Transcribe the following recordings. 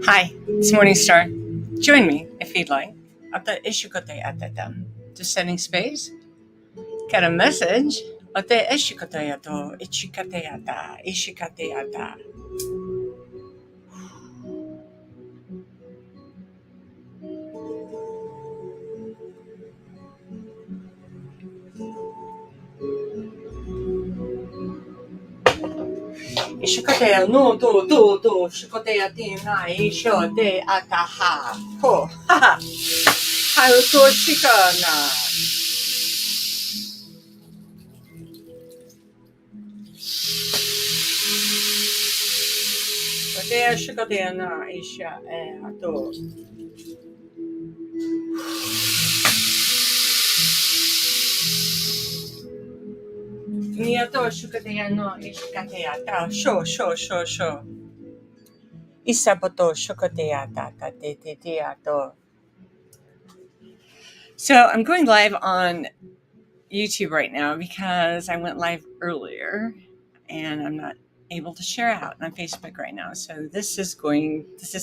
Hi, it's Morningstar. Join me if you'd like at the Ishikote at the just setting space. Got a message at the Ishikote to Ishikate. Ishikote no to Shikote tina isho de ataha ho ha ha to shikana. Kote Shikote na isha to. Miyato Shikote no Ishikate ata sho. Isapoto shokoteata tateteato. So I'm going live on YouTube right now because I went live earlier and I'm not able to share out on Facebook right now. So this is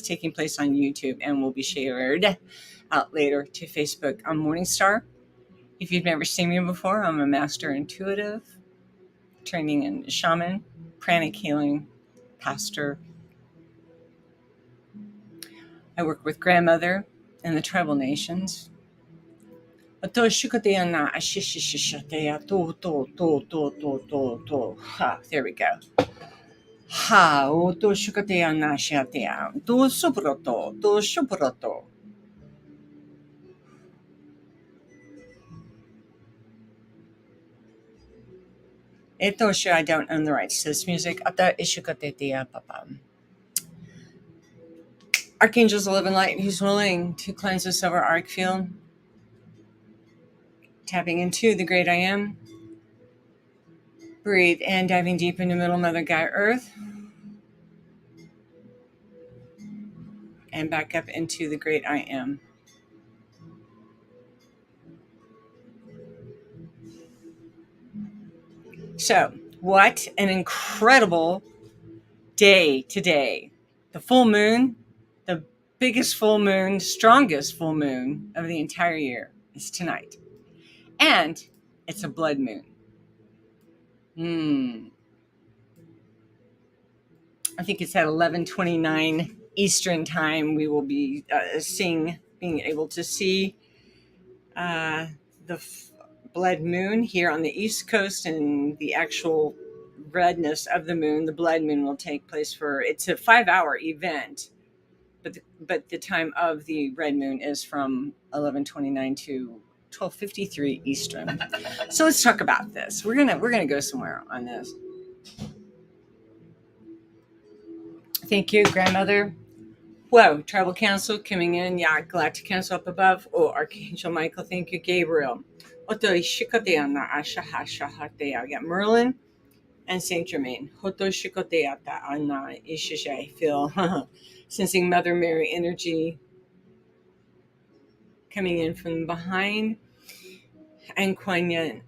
taking place on YouTube and will be shared out later to Facebook. I'm Morningstar. If you've never seen me before, I'm a master intuitive, training in shaman, pranic healing, pastor. I work with grandmother in the tribal nations. There we go. Ha, oto shukatea na shatea. Do subroto, do shubroto. Eto sure I don't own the rights to this music. Ata ishukatea papa. Archangels of Love and Light, who's willing to cleanse us of our arc field, tapping into the great I am. Breathe and diving deep into Middle Mother Gaia Earth. And back up into the great I am. So, what an incredible day today. The full moon, the biggest full moon, strongest full moon of the entire year is tonight. And it's a blood moon. I think it's at 11:29 Eastern time. We will be being able to see the blood moon here on the East Coast, and the actual redness of the moon, the blood moon, will take place it's a 5-hour event, but the time of the red moon is from 11:29 to 12:53 Eastern. So let's talk about this. We're gonna go somewhere on this. Thank you, grandmother. Whoa, tribal council coming in. Yeah, galactic council up above. Oh, Archangel Michael. Thank you, Gabriel. Oto ishikateana ashahahatea. I got Merlin and Saint Germain. Hoto shikoteata ana ishishay. Feel sensing Mother Mary energy coming in from behind, and Kuan Yin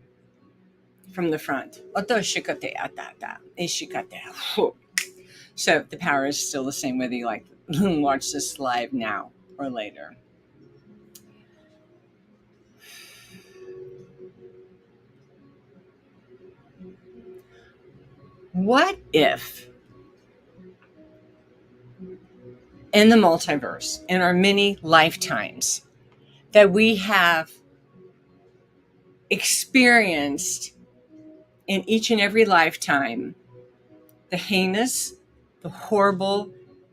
from the front. Oto shikoteata ishikatea. So the power is still the same whether you like watch this live now or later. What if in the multiverse, in our many lifetimes, that we have experienced in each and every lifetime the heinous, the horrible,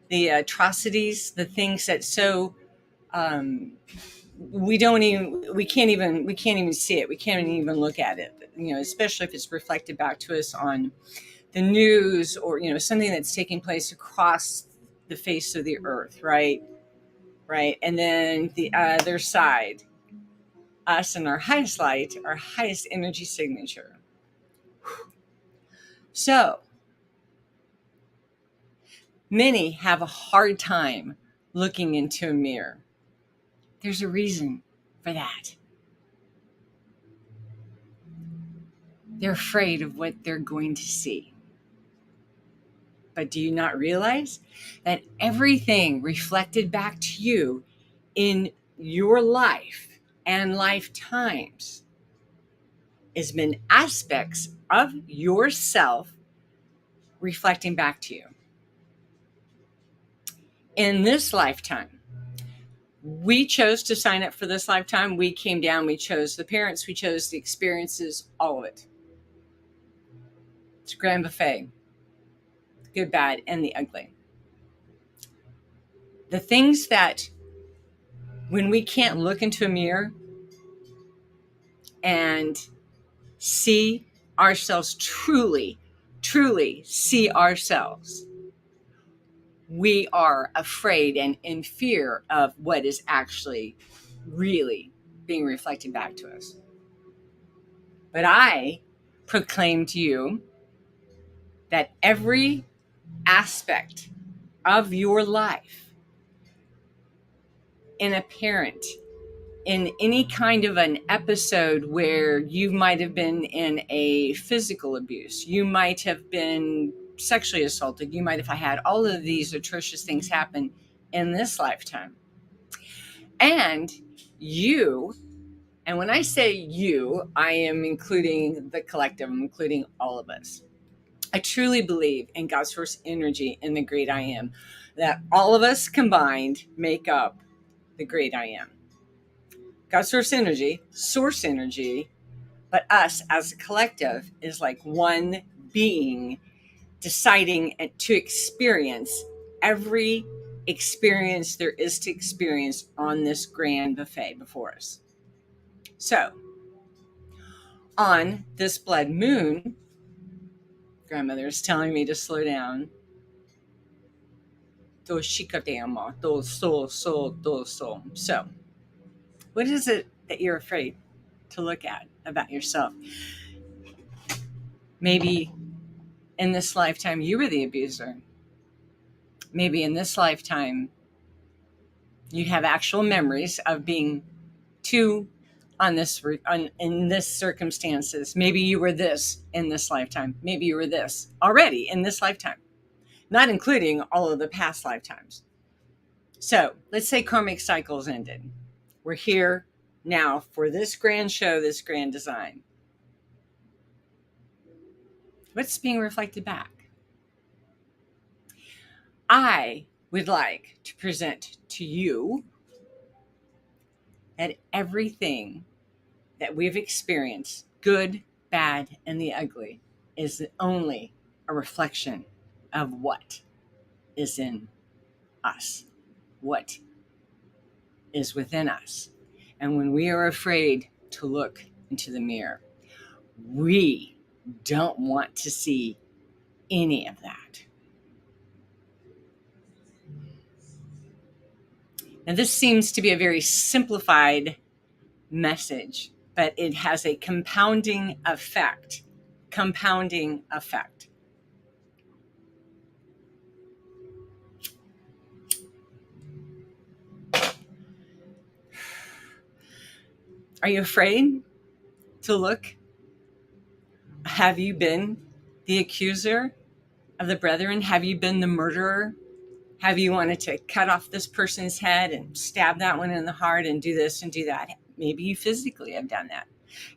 the atrocities, the things that we can't even see it. We can't even look at it, especially if it's reflected back to us on the news or, something that's taking place across the face of the earth, right? And then the other side, us and our highest light, our highest energy signature. So many have a hard time looking into a mirror. There's a reason for that. They're afraid of what they're going to see. But do you not realize that everything reflected back to you in your life and lifetimes has been aspects of yourself reflecting back to you? In this lifetime, we chose to sign up for this lifetime. We came down, we chose the parents, we chose the experiences, all of it. It's a grand buffet, good, bad, and the ugly. The things that when we can't look into a mirror and see ourselves truly, truly see ourselves, we are afraid and in fear of what is actually really being reflected back to us. But I proclaim to you that every aspect of your life in a parent, in any kind of an episode where you might have been in a physical abuse, you might have been sexually assaulted, you might have had all of these atrocious things happen in this lifetime. And you, and when I say you, I am including the collective, I'm including all of us. I truly believe in God's source energy and the great I am, that all of us combined make up the great I am. God's source energy, but us as a collective is like one being deciding to experience every experience there is to experience on this grand buffet before us. So, on this blood moon, grandmother is telling me to slow down. So, what is it that you're afraid to look at about yourself? Maybe in this lifetime you were the abuser. Maybe in this lifetime you have actual memories of being too in this circumstances. Maybe you were this in this lifetime. Maybe you were this already in this lifetime, not including all of the past lifetimes. So let's say karmic cycles ended. We're here now for this grand show, this grand design. What's being reflected back? I would like to present to you that everything that we've experienced, good, bad, and the ugly, is only a reflection of what is in us, what is within us. And when we are afraid to look into the mirror, we don't want to see any of that. Now, this seems to be a very simplified message, but it has a compounding effect. Compounding effect. Are you afraid to look? Have you been the accuser of the brethren? Have you been the murderer? Have you wanted to cut off this person's head and stab that one in the heart and do this and do that? Maybe you physically have done that.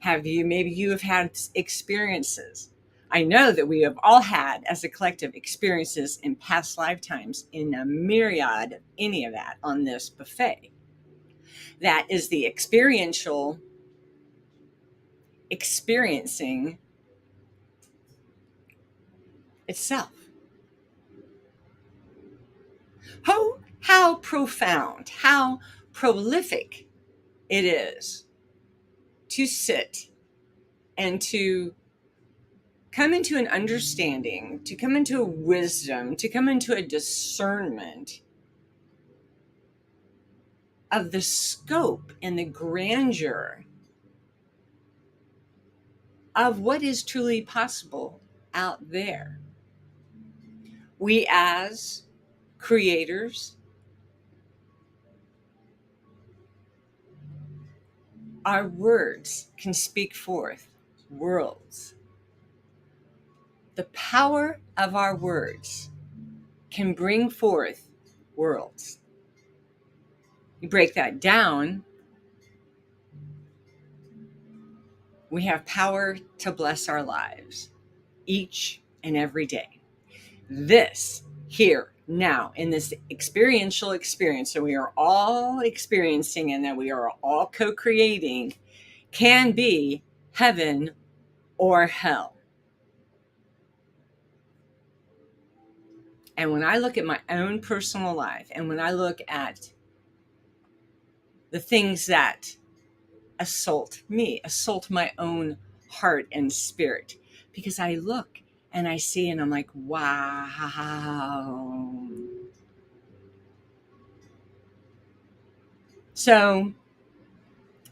Maybe you have had experiences. I know that we have all had, as a collective, experiences in past lifetimes in a myriad of any of that on this buffet. That is the experiential experiencing itself. How profound, how prolific it is to sit and to come into an understanding, to come into a wisdom, to come into a discernment of the scope and the grandeur of what is truly possible out there. We as creators, our words can speak forth worlds. The power of our words can bring forth worlds. You break that down, we have power to bless our lives each and every day. This here now in this experiential experience that we are all experiencing and that we are all co-creating can be heaven or hell. And when I look at my own personal life and when I look at the things that assault me, assault my own heart and spirit, because I look and I see and I'm like, wow. So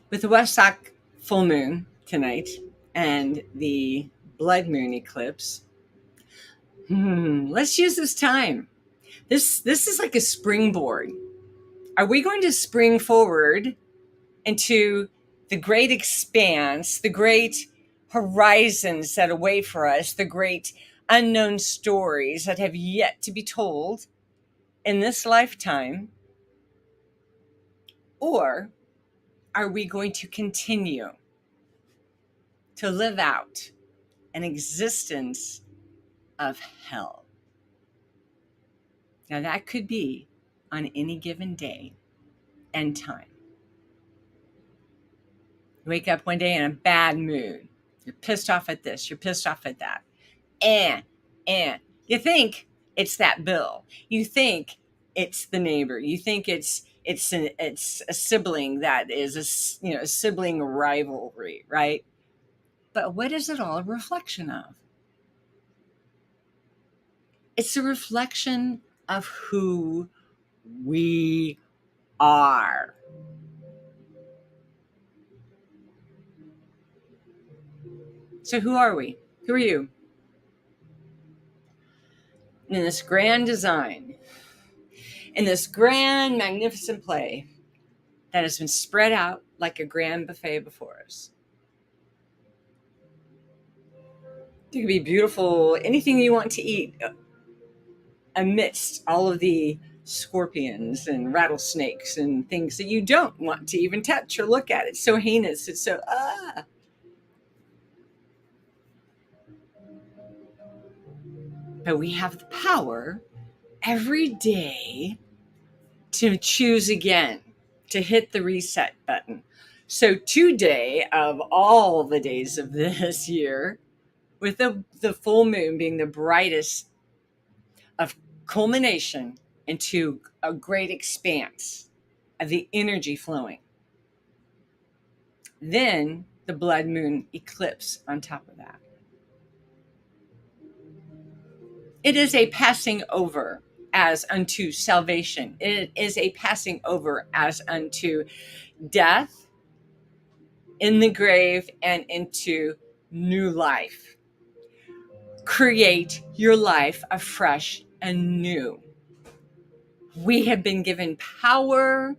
with the Wesak full moon tonight and the blood moon eclipse, let's use this time. This is like a springboard. Are we going to spring forward into the great expanse, the great horizons that await for us, the great unknown stories that have yet to be told in this lifetime? Or are we going to continue to live out an existence of hell? Now, that could be on any given day and time. You wake up one day in a bad mood. You're pissed off at this. You're pissed off at that. And you think it's that bill. You think it's the neighbor. You think it's a sibling that is a sibling rivalry, right? But what is it all a reflection of? It's a reflection of who we are. So who are we? Who are you? In this grand design, in this grand, magnificent play that has been spread out like a grand buffet before us. It could be beautiful, anything you want to eat amidst all of the scorpions and rattlesnakes and things that you don't want to even touch or look at. It's so heinous. It's so, But we have the power every day to choose again, to hit the reset button. So today, of all the days of this year, with the full moon being the brightest of culmination into a great expanse of the energy flowing, then the blood moon eclipse on top of that. It is a passing over as unto salvation. It is a passing over as unto death in the grave and into new life. Create your life afresh and new. We have been given power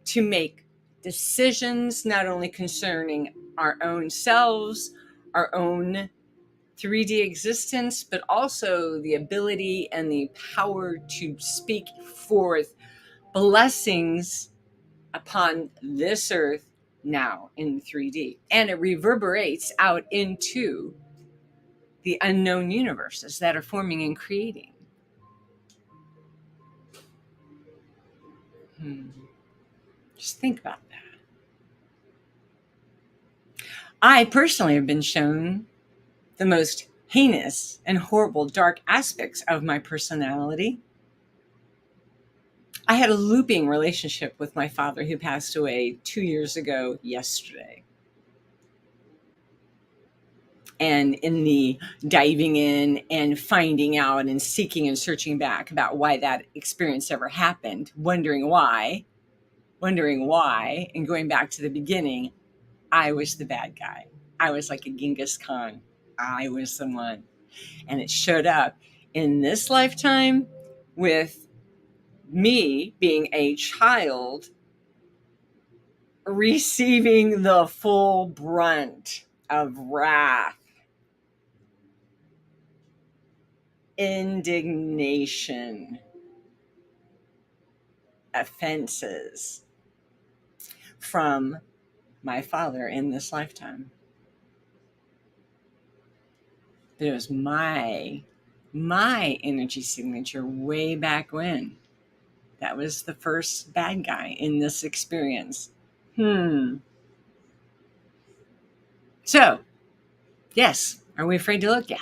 to make decisions, not only concerning our own selves, our own 3D existence, but also the ability and the power to speak forth blessings upon this earth now in 3D. And it reverberates out into the unknown universes that are forming and creating. Just think about that. I personally have been shown the most heinous and horrible dark aspects of my personality. I had a looping relationship with my father who passed away 2 years ago yesterday. And in the diving in and finding out and seeking and searching back about why that experience ever happened, wondering why, and going back to the beginning, I was the bad guy. I was like a Genghis Khan. I was the one. And it showed up in this lifetime with me being a child receiving the full brunt of wrath indignation, offenses from my father in this lifetime. But it was my energy signature way back when. That was the first bad guy in this experience. So, yes, are we afraid to look? Yeah.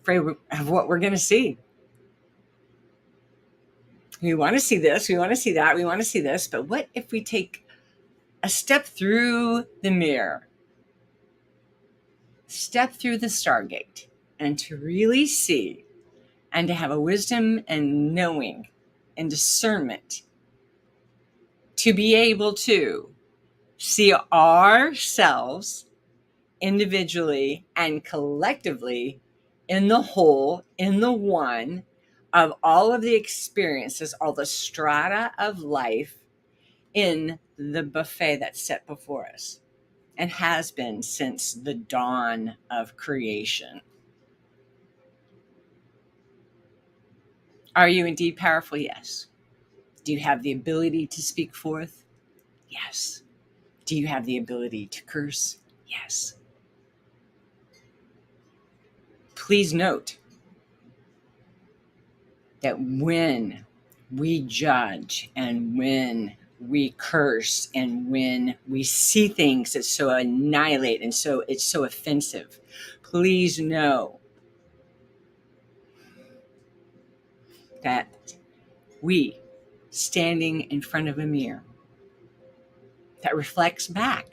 Afraid of what we're going to see. We want to see this, we want to see that, we want to see this, but what if we take a step through the mirror, step through the stargate, and to really see and to have a wisdom and knowing and discernment to be able to see ourselves individually and collectively in the whole, in the one of all of the experiences, all the strata of life in the buffet that's set before us and has been since the dawn of creation. Are you indeed powerful? Yes. Do you have the ability to speak forth? Yes. Do you have the ability to curse? Yes. Please note that when we judge and when we curse and when we see things that so annihilate and so it's so offensive, please know that we, standing in front of a mirror that reflects back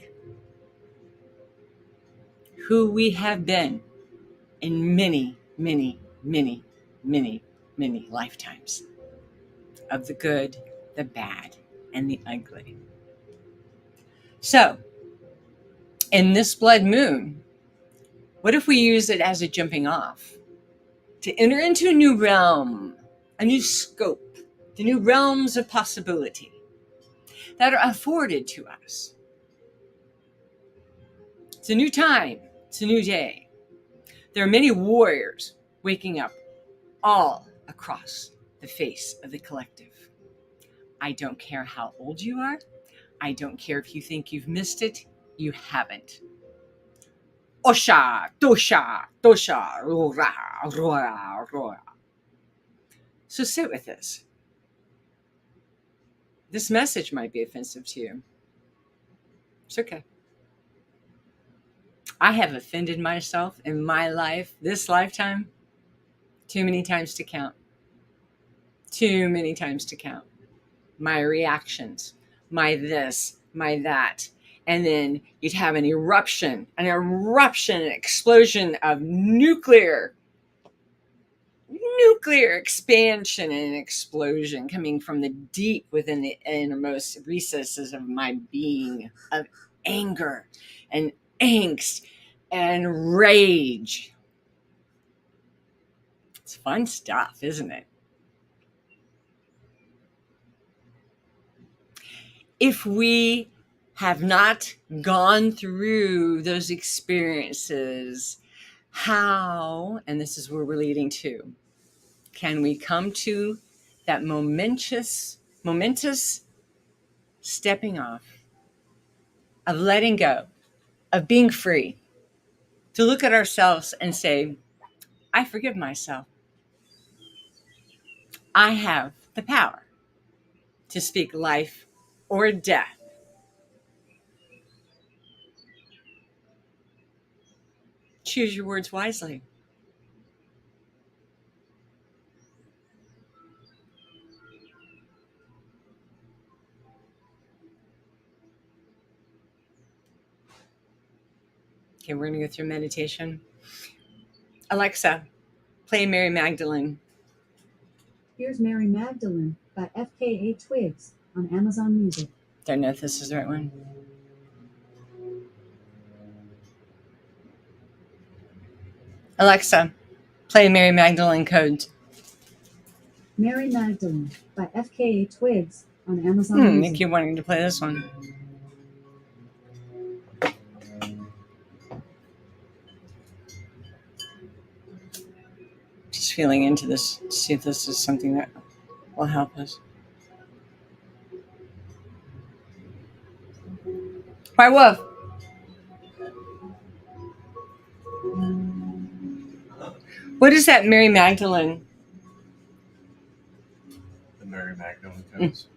who we have been in many, many, many, many, many lifetimes of the good, the bad, and the ugly. So, in this blood moon, what if we use it as a jumping off to enter into a new realm, a new scope, the new realms of possibility that are afforded to us? It's a new time. It's a new day. There are many warriors waking up all across the face of the collective. I don't care how old you are. I don't care if you think you've missed it. You haven't. Osha, dosha, dosha, rora, rora, rora. So sit with this. This message might be offensive to you. It's okay. I have offended myself in my life, this lifetime, too many times to count. Too many times to count. My reactions, my this, my that. And then you'd have an eruption, an explosion of nuclear expansion and explosion coming from the deep within the innermost recesses of my being, of anger and angst and rage. It's fun stuff, isn't it? If we have not gone through those experiences, how, and this is where we're leading to, can we come to that momentous stepping off, of letting go, of being free, to look at ourselves and say, I forgive myself. I have the power to speak life or death. Choose your words wisely. Okay, we're going to go through meditation. Alexa, play Mary Magdalene. Here's Mary Magdalene by FKA Twigs on Amazon Music. Don't know if this is the right one. Alexa, play Mary Magdalene Codes. Mary Magdalene by FKA Twigs on Amazon Music. I keep wanting to play this one. just feeling into this to see if this is something that will help us. White Wolf. What is that Mary Magdalene? The Mary Magdalene codes.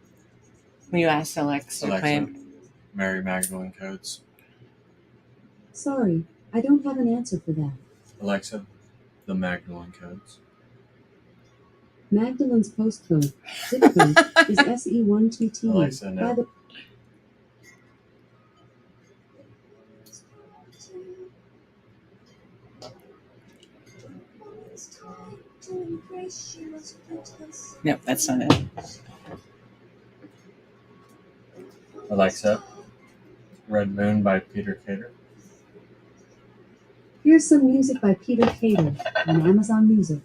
Will you ask Alexa to play it? Mary Magdalene codes. Sorry, I don't have an answer for that. Alexa, the Magdalene codes. Magdalene's postcode, zip code, is SE12T. Alexa, no. By the Nope, that's not it. Alexa, Red Moon by Peter Cater. Here's some music by Peter Cater on Amazon Music.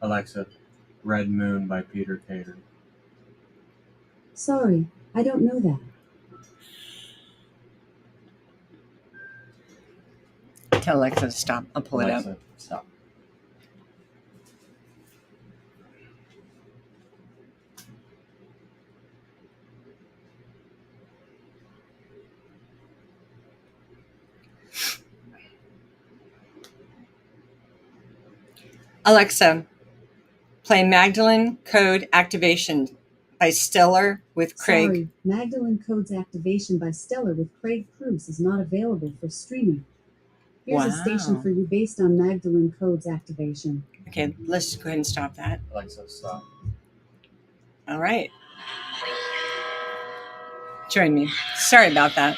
Alexa, Red Moon by Peter Cater. Sorry, I don't know that. Tell Alexa to stop. I'll pull it Alexa, up. stop. Alexa, play Magdalene Code Activation by Stellar with Craig. Sorry, Magdalene Code's activation by Stellar with Craig Cruz is not available for streaming. Here's a station Wow. for you based on Magdalene Code's activation. Okay, let's just go ahead and stop that. Alexa, stop. All right. Join me. Sorry about that.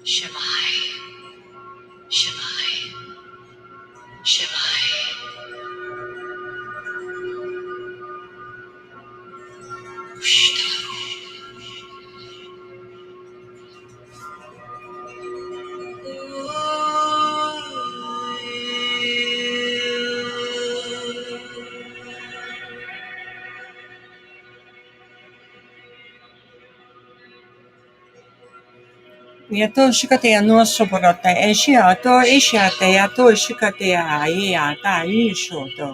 Shemai. Shivai, Shivai. Yato shikatea no soporota eshiato eshiate yato shikatea iata ishoto.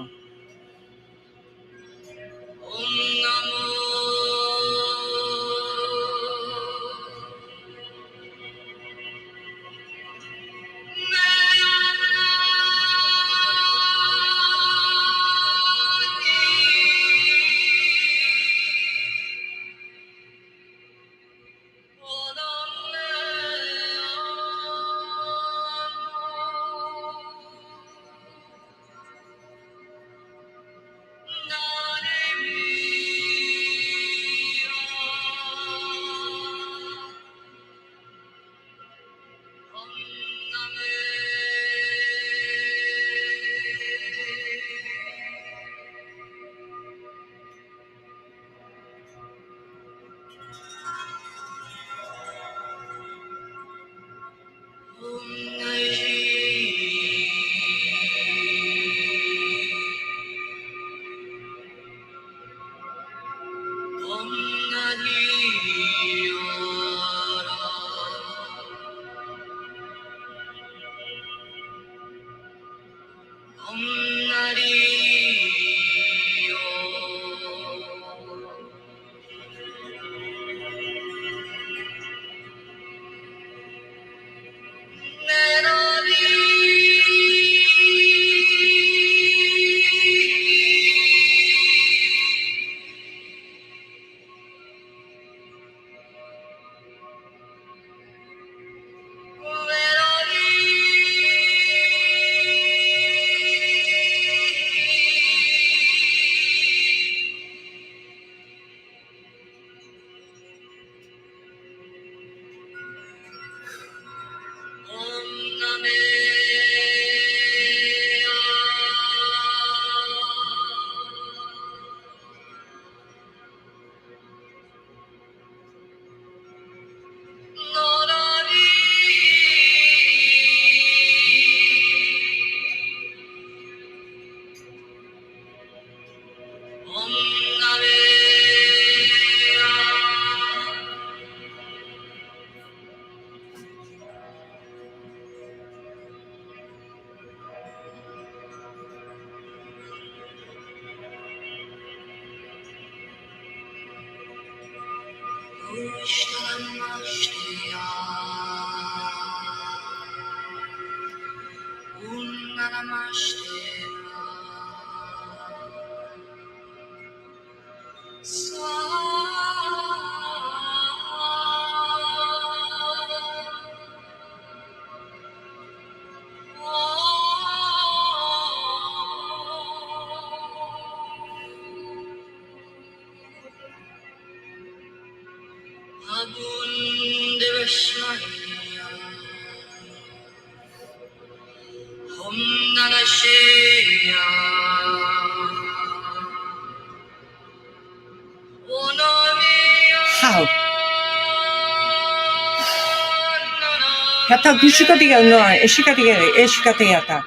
How? Hata kushikatiga no, eshikatiga.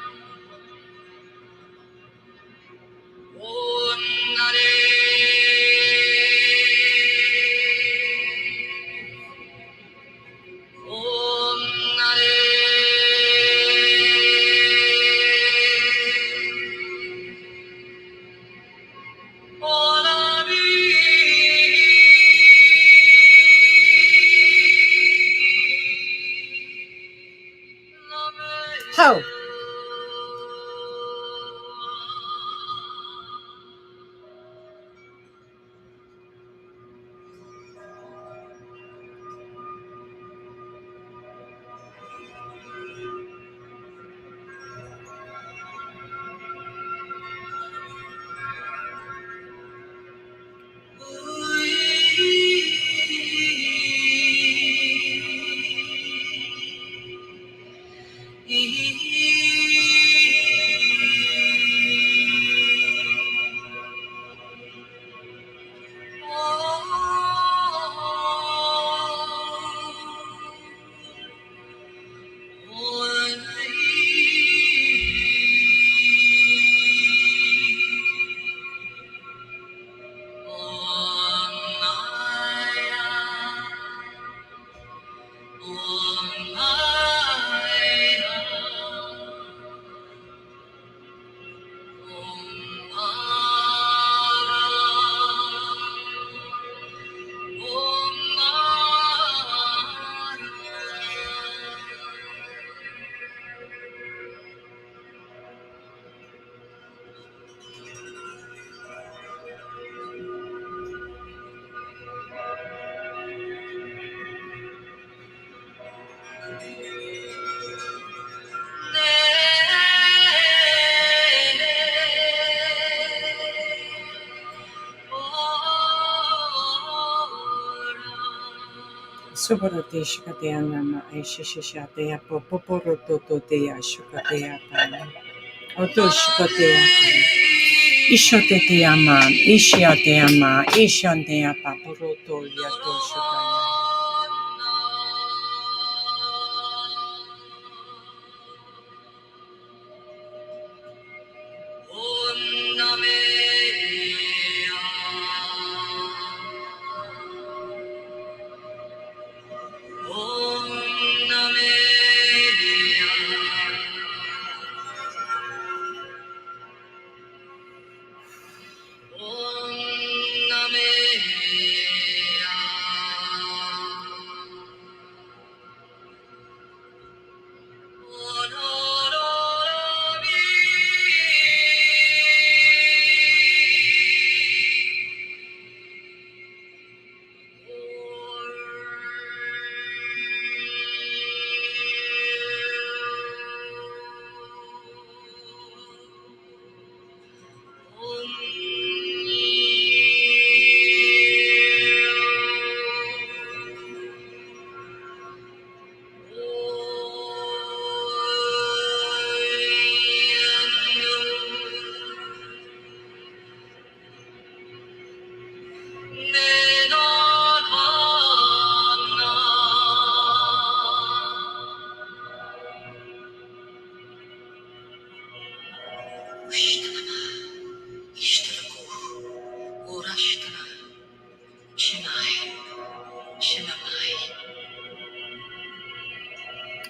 How? Soborote shikatea nama aishishate poporoto totea shukatea pana. Oto shikatea pana. Ishote ama, ishiate ama, ishante apa poroto yato shukaya.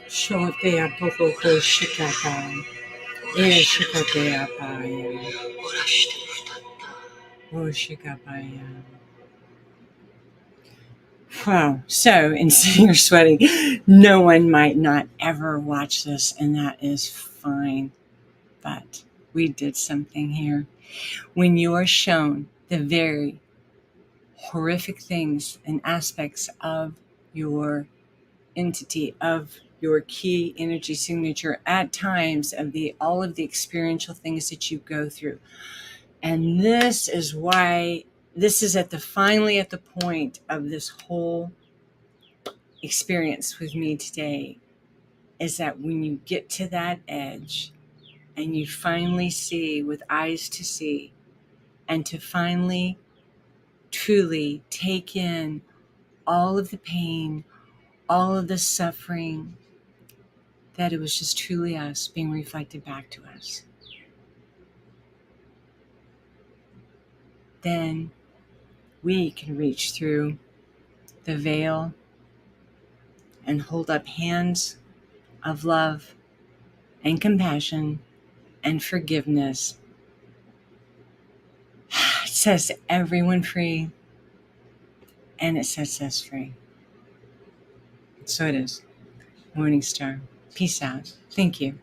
Shotea popoto shikata. Shikatea paya. Shikapaya. Wow. So, in sitting or sweating, no one might not ever watch this, and that is fine. But we did something here. When you are shown the very horrific things and aspects of your entity, of your key energy signature, at times of all of the experiential things that you go through. And this is why this is finally at the point of this whole experience with me today, is that when you get to that edge and you finally see with eyes to see, and to finally truly take in all of the pain, all of the suffering, that it was just truly us being reflected back to us, then we can reach through the veil and hold up hands of love and compassion and forgiveness. It sets everyone free, and it sets us free. So it is. Morning Star. Peace out. Thank you.